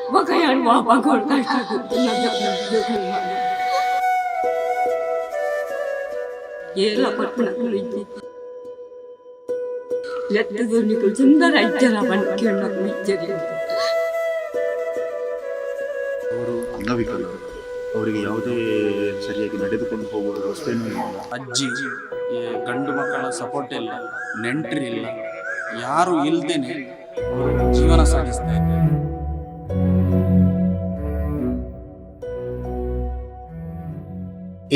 Bakayan mo ako ang kasta Yela pat nakulitti. Lettದು ನಿಕು ಸುಂದರ ಇಜ್ಜಲ ಬನ್ಕಿಯನ್ನ ಕುಳಿಚ್ಚರಿ. ಅವರು ಅಂಗವಿಕಲರು, ಅವರಿಗೆ ಯಾವುದೇ ಸರಿಯಾಗಿ ನಡೆದುಕೊಂಡು ಹೋಗುವ ವ್ಯವಸ್ಥೆನೂ ಇಲ್ಲ. ಅಜ್ಜಿ ಗಂಡು ಮಕ್ಕಳ ಸಪೋರ್ಟ್ ಇಲ್ಲ, ನೆಂಟರಿಲ್ಲ, ಯಾರು ಇಲ್ದೇನೆ ಅವರು ಜೀವನ ಸಾಗಿಸ್ತಾ ಇದ್ದಾರೆ.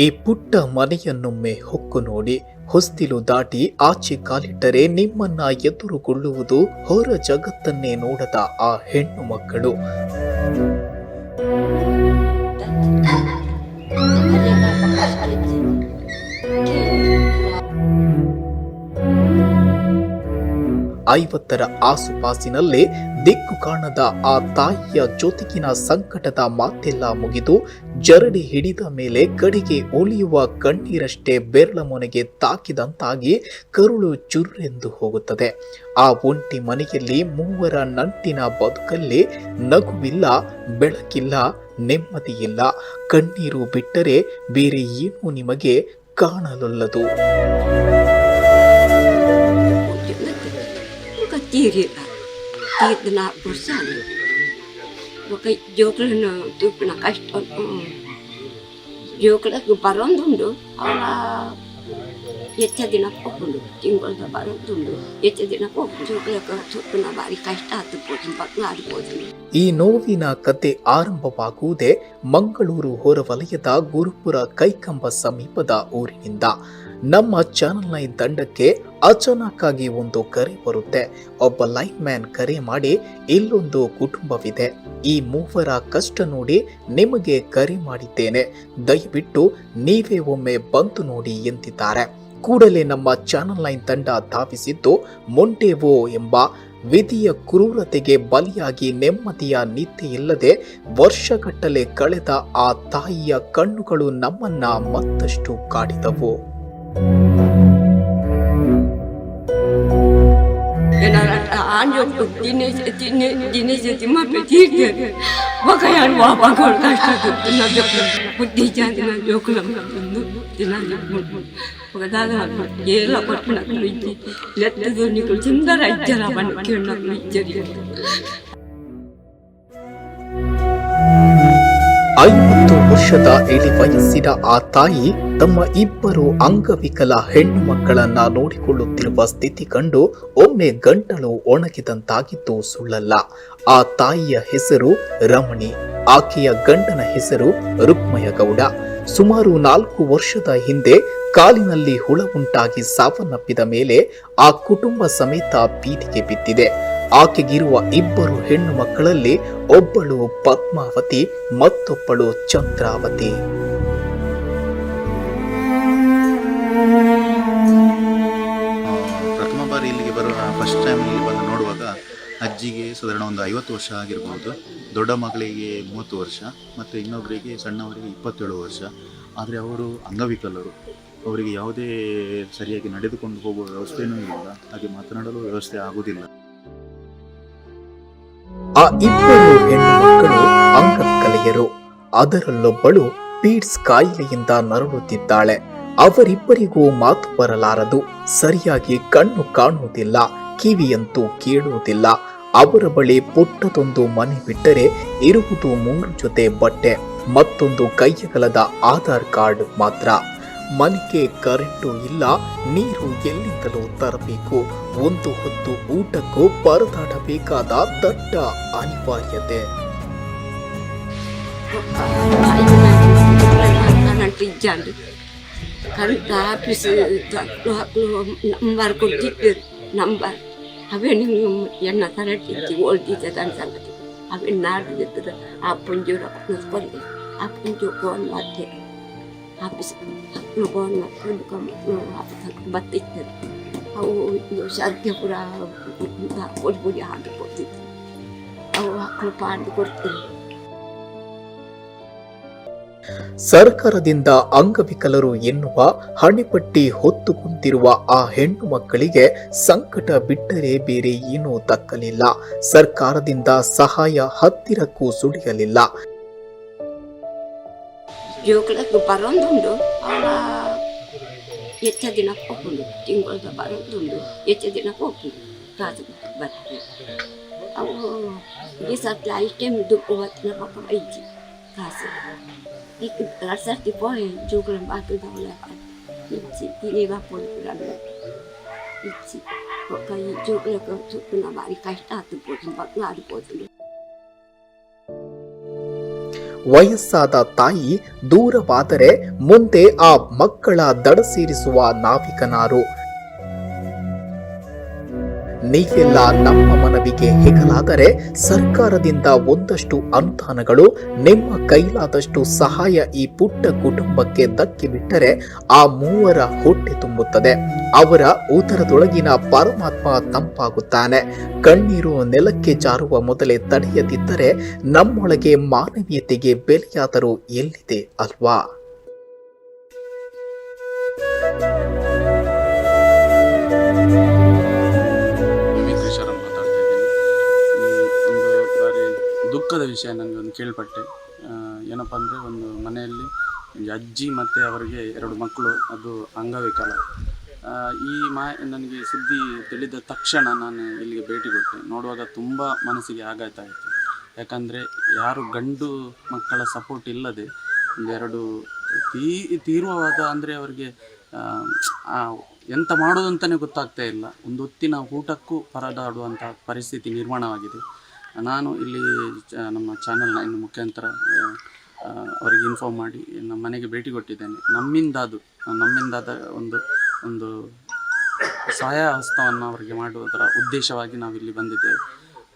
ಈ ಪುಟ್ಟ ಮನೆಯನ್ನೊಮ್ಮೆ ಹೊಕ್ಕು ನೋಡಿ ಹೊಸ್ತಿಲು ದಾಟಿ ಆಚೆ ಕಾಲಿಟ್ಟರೆ ನಿಮ್ಮನ್ನ ಎದುರುಗೊಳ್ಳುವುದು ಹೊರ ಜಗತ್ತನ್ನೇ ನೋಡದ ಆ ಹೆಣ್ಣು ಮಕ್ಕಳು. ಐವತ್ತರ ಆಸುಪಾಸಿನಲ್ಲೇ ದಿಕ್ಕು ಕಾಣದ ಆ ತಾಯಿಯ ಜೊತೆಗಿನ ಸಂಕಟದ ಮಾತೆಲ್ಲ ಮುಗಿದು ಜರಡಿ ಹಿಡಿದ ಮೇಲೆ ಕಡೆಗೆ ಒಲಿಯುವ ಕಣ್ಣೀರಷ್ಟೇ ಬೆರಳ ಮೊನೆಗೆ ತಾಕಿದಂತಾಗಿ ಕರುಳು ಚುರ್ರೆಂದು ಹೋಗುತ್ತದೆ. ಆ ಒಂಟಿ ಮನೆಯಲ್ಲಿ ಮೂವರ ನಂಟಿನ ಬದುಕಲ್ಲಿ ನಗುವಿಲ್ಲ, ಬೆಳಕಿಲ್ಲ, ನೆಮ್ಮದಿಯಿಲ್ಲ. ಕಣ್ಣೀರು ಬಿಟ್ಟರೆ ಬೇರೆ ಏನೂ ನಿಮಗೆ ಕಾಣಲೊಲ್ಲದು. ತೀರ್ದ ವರ್ಷ ಜೋಕ್ಳನ್ನು ತೂಪಿನ ಕಷ್ಟ ಜೋಕ್ಳಕ್ಕೆ ಬರೋಂದುಂಡು ಅವಳ ಹೆಚ್ಚ ದಿನ ಹೋಗ್ಕೊಂಡು ತಿಂಗಳ ಬರೋದುಂಡು ಹೆಚ್ಚ ದಿನ ಹೋಗಿ ಜೋಕ್ಳಕ್ಕೆ ತೂಪಿನ ಭಾರಿ ಕಷ್ಟ ಹತ್ಬೋದು ಪಕ್ಕ ಆಡ್ಬೋದು. ಈ ನೋವಿನ ಕತೆ ಆರಂಭವಾಗುವುದೇ ಮಂಗಳೂರು ಹೊರವಲಯದ ಗುರುಪುರ ಕೈಕಂಬ ಸಮೀಪದ ಊರಿನಿಂದ. ನಮ್ಮ ಚಾನೆಲ್ನ ಈ ತಂಡಕ್ಕೆ ಅಚಾನಕ್ಕಾಗಿ ಒಂದು ಕರೆ ಬರುತ್ತೆ. ಒಬ್ಬ ಲೈನ್ ಮ್ಯಾನ್ ಕರೆ ಮಾಡಿ ಇಲ್ಲೊಂದು ಕುಟುಂಬವಿದೆ, ಈ ಮೂವರ ಕಷ್ಟ ನೋಡಿ ನಿಮಗೆ ಕರೆ ಮಾಡಿದ್ದೇನೆ, ದಯವಿಟ್ಟು ನೀವೇ ಒಮ್ಮೆ ಬಂದು ನೋಡಿ ಎಂದಿದ್ದಾರೆ. ಕೂಡಲೇ ನಮ್ಮ ಚಾನೆಲ್ ಲೈನ್ ತಂಡ ಧಾವಿಸಿದ್ದು ಮೊಂಟೇವೋ ಎಂಬ ವಿಧಿಯ ಕ್ರೂರತೆಗೆ ಬಲಿಯಾಗಿ ನೆಮ್ಮದಿಯ ನಿದ್ದೆಯಿಲ್ಲದೆ ವರ್ಷಗಟ್ಟಲೆ ಕಳೆದ ಆ ತಾಯಿಯ ಕಣ್ಣುಗಳು ನಮ್ಮನ್ನ ಮತ್ತಷ್ಟು ಕಾಡಿದವು. Bakayan mo ako ang kasta bukti dyan na joke lang pagkatala yela pat nakulitti. Lettದು ನಿಕು ಸುಂದರ ಇಜ್ಜಲ ಬನ್ಕಿಯನ್ನ ಕುಳಿಚ್ಚರಿ. 50 ವರ್ಷದ ಇಳಿ ವಯಸ್ಸಿನ ಆ ತಾಯಿ ತಮ್ಮ ಇಬ್ಬರು ಅಂಗವಿಕಲ ಹೆಣ್ಣು ಮಕ್ಕಳನ್ನ ನೋಡಿಕೊಳ್ಳುತ್ತಿರುವ ಸ್ಥಿತಿ ಕಂಡು ಒಮ್ಮೆ ಗಂಟಲು ಒಣಗಿದಂತಾಗಿದ್ದು ಸುಳ್ಳಲ್ಲ. ಆ ತಾಯಿಯ ಹೆಸರು ರಮಣಿ, ಆಕೆಯ ಗಂಡನ ಹೆಸರು ರುಕ್ಮಯಗೌಡ. ಸುಮಾರು 4 ವರ್ಷದ ಹಿಂದೆ ಕಾಲಿನಲ್ಲಿ ಹುಳ ಉಂಟಾಗಿ ಸಾವನ್ನಪ್ಪಿದ ಮೇಲೆ ಆ ಕುಟುಂಬ ಸಮೇತ ಬೀದಿಗೆ ಬಿದ್ದಿದೆ. ಆಕೆಗಿರುವ ಇಬ್ಬರು ಹೆಣ್ಣು ಮಕ್ಕಳಲ್ಲಿ ಒಬ್ಬಳು ಪದ್ಮಾವತಿ, ಮತ್ತೊಬ್ಬಳು ಚಂದ್ರಾವತಿ. ಪ್ರಥಮ ಬಾರಿ ಇಲ್ಲಿಗೆ ಬರುವ ಫಸ್ಟ್ ಟೈಮ್ ಇಲ್ಲಿ ಬಂದು ನೋಡುವಾಗ ಅಜ್ಜಿಗೆ ಸಾಧಾರಣ ಒಂದು 50 ವರ್ಷ ಆಗಿರ್ಬೋದು, ದೊಡ್ಡ ಮಗಳಿಗೆ 30 ವರ್ಷ ಮತ್ತು ಇನ್ನೊಬ್ಬರಿಗೆ ಸಣ್ಣವರಿಗೆ 27 ವರ್ಷ. ಆದರೆ ಅವರು ಅಂಗವಿಕಲರು, ಅವರಿಗೆ ಯಾವುದೇ ಸರಿಯಾಗಿ ನಡೆದುಕೊಂಡು ಹೋಗುವ ವ್ಯವಸ್ಥೆಯೂ ಇಲ್ಲ, ಹಾಗೆ ಮಾತನಾಡಲು ವ್ಯವಸ್ಥೆ ಆಗುವುದಿಲ್ಲ. ಆ ಇಬ್ಬರು ಹೆಣ್ಣು ಮಕ್ಕಳು ಅಂಗವಿಕಲೆಯರು. ಅದರಲ್ಲೊಬ್ಬಳು ಪೀಡ್ಸ್ ಕಾಯಿಲೆಯಿಂದ ನರಳುತ್ತಿದ್ದಾಳೆ. ಅವರಿಬ್ಬರಿಗೂ ಮಾತು ಬರಲಾರದು, ಸರಿಯಾಗಿ ಕಣ್ಣು ಕಾಣುವುದಿಲ್ಲ, ಕಿವಿಯಂತೂ ಕೇಳುವುದಿಲ್ಲ. ಅವರ ಬಳಿ ಪುಟ್ಟದೊಂದು ಮನೆ ಬಿಟ್ಟರೆ ಇರುವುದು 3 ಜೊತೆ ಬಟ್ಟೆ, ಮತ್ತೊಂದು ಕೈಯಗಲದ ಆಧಾರ್ ಕಾರ್ಡ್ ಮಾತ್ರ. ಮನೆಗೆ ಕರೆಂಟು ಇಲ್ಲ, ನೀರು ಎಲ್ಲಿಂದಲೂ ತರಬೇಕು. ಒಂದು ಹೊತ್ತು ಊಟಕ್ಕೂ ಪರದಾಡಬೇಕಾದ ದಟ್ಟ ಅನಿವಾರ್ಯತೆ. ಕರೆಂಟ್ ಆಫೀಸ್ ನಂಬರ್ ಕೊಟ್ಟಿದ್ದರು. ನಂಬರ್ ಅವೇ ನೀವು ಎಣ್ಣ ತರಟ್ಟಿತ್ತು ಓಲ್ದಿದ್ದ ಸಂಗತಿ ಅವೇ ನಾಡ್ದಿರ್ತದೆ. ಆ ಪುಂಜೂರ ಬಂದೆ ಆ ಪುಂಜು ಫೋನ್ ಮಾಡಿದೆ ಆಫೀಸ್ ಫೋನ್ ಮಾಡ್ಕೊಂಡು ಬತ್ತಿರ್ತದೆ. ಅವು ಶಾಂತಿಪುರ ಪುಡಿ ಪುಡಿ ಹಾಕಿ ಕೊಡ್ತಿತ್ತು. ಅವು ಮಕ್ಕಳು ಪಾಂಡು ಕೊಡ್ತಾರೆ. ಸರ್ಕಾರದಿಂದ ಅಂಗವಿಕಲರು ಎನ್ನುವ ಹಣೆಪಟ್ಟಿ ಹೊತ್ತು ಕುಂತಿರುವ ಆ ಹೆಣ್ಣು ಮಕ್ಕಳಿಗೆ ಸಂಕಟ ಬಿಟ್ಟರೆ ಬೇರೆ ಏನೂ ದಕ್ಕಲಿಲ್ಲ. ಸರ್ಕಾರದಿಂದ ಸಹಾಯ ಹತ್ತಿರಕ್ಕೂ ಸುಳಿಯಲಿಲ್ಲ. ಜೋಕ್ಳಕ್ಕೆ ಬರೋದುಂಡು, ಅವಳ ಹೆಚ್ಚ ದಿನಕ್ಕೆ ಹೋಗ್ಕೊಂಡು ತಿಂಗಳದ ಬರೋದುಂಡು, ಹೆಚ್ಚ ದಿನಕ್ಕೆ ಹೋಗ್ಕೊಂಡು ಕಾಸು ಬರ್ತೀವಿ. ಅವು ಈ ಸರ್ತಿ ಐಟಮ್ ದುಡ್ಡು ಹೊತ್ತಿನ ಪಕ್ಕ ಐತಿ ಕಾಸು. ಈಗ 2 ಸರ್ತಿ ಪೋಯ್ ಜೋಕ್ಳನ್ನ ಬಾಕಿದವಳ ಇಚ್ಚಿ ತಿರಿಗ ಪೋಯ್ಬಿಡಲ್ಲ ಇಚ್ಚಿ ಪಕ್ಕ ಈ ಜೋಕ್ಳಕ್ಕೆ ಸುತ್ತಿನ ಬಾರಿ ಕಷ್ಟ ಆಗ್ತಿರ್ಬೋದು, ಪಕ್ಕ ಆಡ್ಬೋದು. ವಯಸ್ಸಾದ ತಾಯಿ ದೂರವಾದರೆ ಮುಂದೆ ಆ ಮಕ್ಕಳ ದಡ ಸೇರಿಸುವ ನಾವಿಕನಾರು. ನೀವೆಲ್ಲ ನಮ್ಮ ಮನವಿಗೆ ಹೆಗಲಾದರೆ ಸರ್ಕಾರದಿಂದ ಒಂದಷ್ಟು ಅನುದಾನಗಳು, ನಿಮ್ಮ ಕೈಲಾದಷ್ಟು ಸಹಾಯ ಈ ಪುಟ್ಟ ಕುಟುಂಬಕ್ಕೆ ದಕ್ಕಿಬಿಟ್ಟರೆ ಆ ಮೂವರ ಹೊಟ್ಟೆ ತುಂಬುತ್ತದೆ. ಅವರ ಉದರದೊಳಗಿನ ಪರಮಾತ್ಮ ತಂಪಾಗುತ್ತಾನೆ. ಕಣ್ಣೀರು ನೆಲಕ್ಕೆ ಜಾರುವ ಮೊದಲೇ ತಡೆಯದಿದ್ದರೆ ನಮ್ಮೊಳಗೆ ಮಾನವೀಯತೆಗೆ ಬೆಲೆಯಾದರೂ ಎಲ್ಲಿದೆ ಅಲ್ವಾ? ದುಃಖದ ವಿಷಯ ನನಗೊಂದು ಕೇಳ್ಪಟ್ಟೆ. ಏನಪ್ಪ ಅಂದರೆ, ಒಂದು ಮನೆಯಲ್ಲಿ ಅಜ್ಜಿ ಮತ್ತು ಅವರಿಗೆ 2 ಮಕ್ಕಳು, ಅದು ಅಂಗವಿಕಲ. ಈ ನನಗೆ ಸುದ್ದಿ ತಿಳಿದ ತಕ್ಷಣ ನಾನು ಇಲ್ಲಿಗೆ ಭೇಟಿ ಕೊಟ್ಟೆ. ನೋಡುವಾಗ ತುಂಬ ಮನಸ್ಸಿಗೆ ಆಘಾತ ಆಯಿತು. ಯಾಕಂದರೆ ಯಾರು ಗಂಡು ಮಕ್ಕಳ ಸಪೋರ್ಟ್ ಇಲ್ಲದೆ 2 ತೀವ್ರವಾದ, ಅಂದರೆ ಅವರಿಗೆ ಎಂತ ಮಾಡೋದು ಅಂತಲೇ ಗೊತ್ತಾಗ್ತಾ ಇಲ್ಲ. ಒಂದು ಹೊತ್ತಿನ ಊಟಕ್ಕೂ ಪರದಾಡುವಂಥ ಪರಿಸ್ಥಿತಿ ನಿರ್ಮಾಣವಾಗಿದೆ. ನಾನು ಇಲ್ಲಿ ನಮ್ಮ ಚಾನಲ್ 9 ಮುಖಾಂತರ ಅವರಿಗೆ ಇನ್ಫಾರ್ಮ್ ಮಾಡಿ ನಮ್ಮ ಮನೆಗೆ ಭೇಟಿ ಕೊಟ್ಟಿದ್ದೇನೆ. ನಮ್ಮಿಂದಾದ ಒಂದು ಸಹಾಯ ಹಸ್ತವನ್ನು ಅವರಿಗೆ ಮಾಡುವುದರ ಉದ್ದೇಶವಾಗಿ ನಾವಿಲ್ಲಿ ಬಂದಿದ್ದೇವೆ.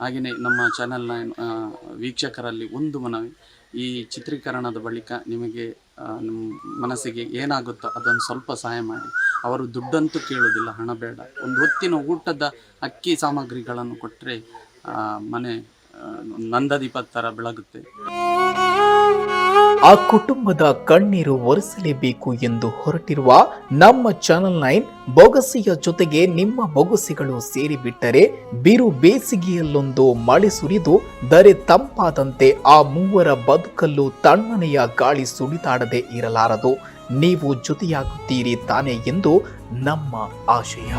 ಹಾಗೆಯೇ ನಮ್ಮ ಚಾನಲ್ನ ವೀಕ್ಷಕರಲ್ಲಿ ಒಂದು ಮನವಿ, ಈ ಚಿತ್ರೀಕರಣದ ಬಳಿಕ ನಿಮಗೆ ನಿಮ್ಮ ಮನಸ್ಸಿಗೆ ಏನಾಗುತ್ತೋ ಅದನ್ನು ಸ್ವಲ್ಪ ಸಹಾಯ ಮಾಡಿ. ಅವರು ದುಡ್ಡಂತೂ ಕೇಳೋದಿಲ್ಲ, ಹಣ ಬೇಡ. ಒಂದು ಹೊತ್ತಿನ ಊಟದ ಅಕ್ಕಿ ಸಾಮಗ್ರಿಗಳನ್ನು ಕೊಟ್ಟರೆ ಮನೆ ನಂದದೀಪದ ಥರ ಬೆಳಗುತ್ತೆ. ಆ ಕುಟುಂಬದ ಕಣ್ಣೀರು ಒರೆಸಲೇಬೇಕು ಎಂದು ಹೊರಟಿರುವ ನಮ್ಮ ಚಾನಲ್ 9 ಬೊಗಸೆಯ ಜೊತೆಗೆ ನಿಮ್ಮ ಬೊಗಸೆಗಳು ಸೇರಿಬಿಟ್ಟರೆ ಬಿರು ಬೇಸಿಗೆಯಲ್ಲೊಂದು ಮಳೆ ಸುರಿದು ದರೆ ತಂಪಾದಂತೆ ಆ ಮೂವರ ಬದುಕಲ್ಲೂ ತಣ್ಣನೆಯ ಗಾಳಿ ಸುಳಿದಾಡದೆ ಇರಲಾರದು. ನೀವು ಜೊತೆಯಾಗುತ್ತೀರಿ ತಾನೇ ಎಂದು ನಮ್ಮ ಆಶಯ.